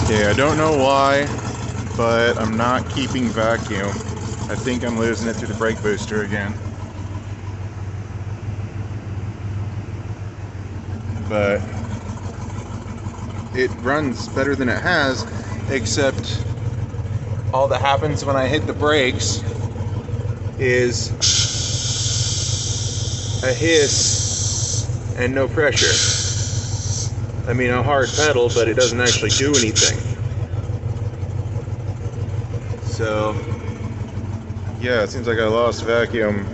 Okay, I don't know why, but I'm not keeping vacuum. I think I'm losing it through the brake booster again. But it runs better than it has, except all that happens when I hit the brakes is a hiss and no pressure. I mean, a hard pedal, but it doesn't actually do anything. So, yeah, it seems like I lost vacuum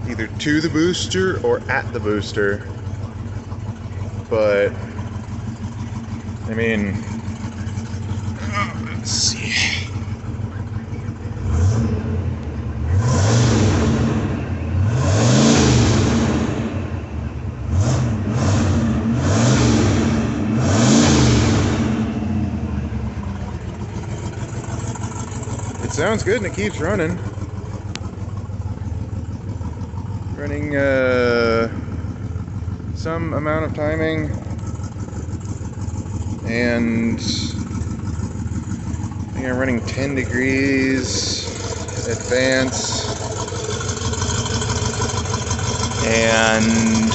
either to the booster or at the booster. But, I mean, let's see. It sounds good and it keeps running. Running some amount of timing, and I think I'm running 10 degrees advance, and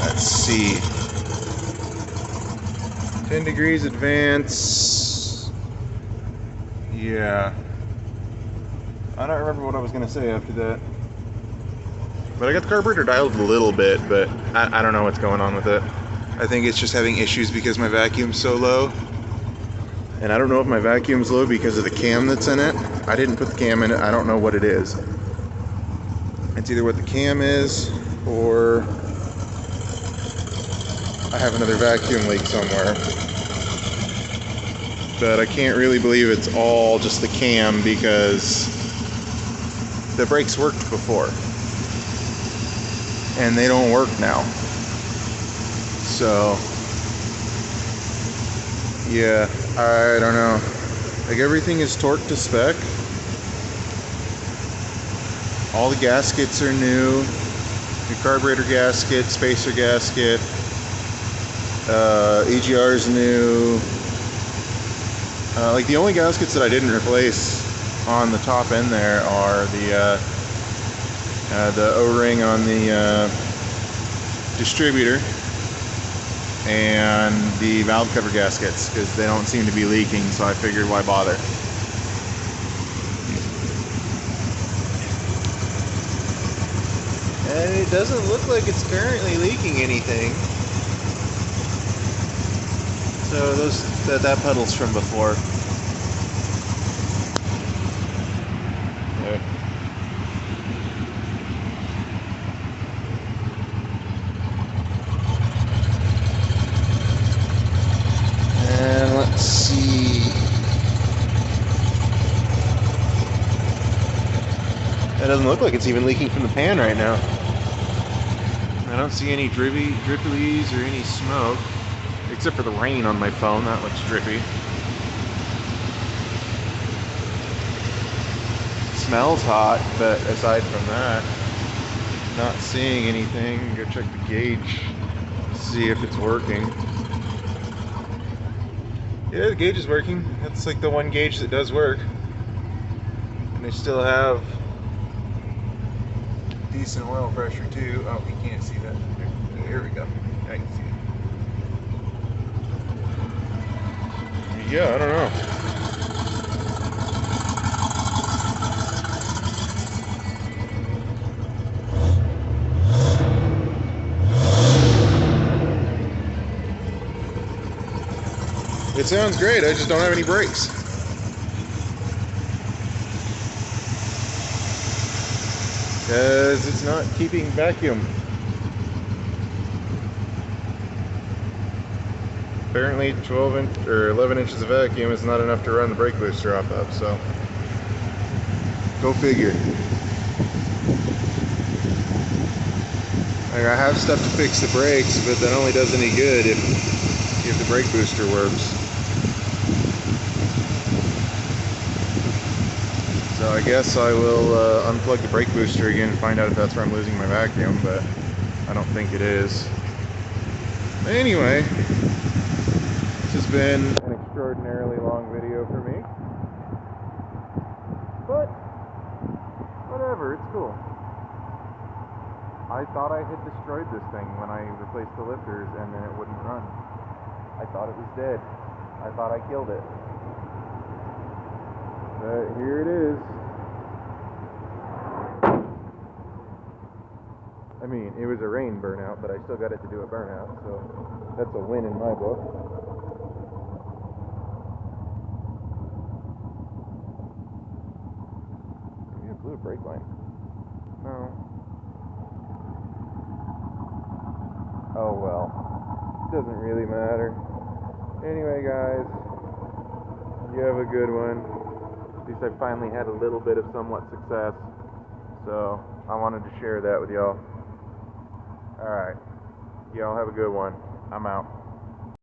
let's see, 10 degrees advance. Yeah, I don't remember what I was going to say after that. But I got the carburetor dialed a little bit, but I don't know what's going on with it. I think it's just having issues because my vacuum's so low. And I don't know if my vacuum's low because of the cam that's in it. I didn't put the cam in it. I don't know what it is. It's either what the cam is, or I have another vacuum leak somewhere. But I can't really believe it's all just the cam, because the brakes worked before and they don't work now. So yeah, I don't know. Like, everything is torqued to spec. All the gaskets are new. New carburetor gasket, spacer gasket, EGR's new. Like, the only gaskets that I didn't replace on the top end there are the O-ring on the distributor and the valve cover gaskets, because they don't seem to be leaking, so I figured why bother. And it doesn't look like it's currently leaking anything. So that pedal's from before. There. And let's see. That doesn't look like it's even leaking from the pan right now. I don't see any drippies or any smoke, except for the rain on my phone. That looks drippy. Smells hot, but aside from that, not seeing anything. Go check the gauge, see if it's working. Yeah, the gauge is working. That's like the one gauge that does work. And they still have decent oil pressure too. Oh, we can't see that. Here we go. I can see it. Yeah, I don't know. It sounds great, I just don't have any brakes. Because it's not keeping vacuum. Apparently 12 inch or 11 inches of vacuum is not enough to run the brake booster off of, so go figure. Like, I have stuff to fix the brakes, but that only does any good if the brake booster works. So I guess I will unplug the brake booster again and find out if that's where I'm losing my vacuum, but I don't think it is. But anyway, has been an extraordinarily long video for me. But, whatever, it's cool. I thought I had destroyed this thing when I replaced the lifters and then it wouldn't run. I thought it was dead. I thought I killed it. But here it is. I mean, it was a rain burnout, but I still got it to do a burnout, so that's a win in my book. Maybe I blew a brake line. No. Oh well. Doesn't really matter. Anyway, guys, you have a good one. At least I finally had a little bit of somewhat success, so I wanted to share that with y'all. Alright, y'all have a good one. I'm out.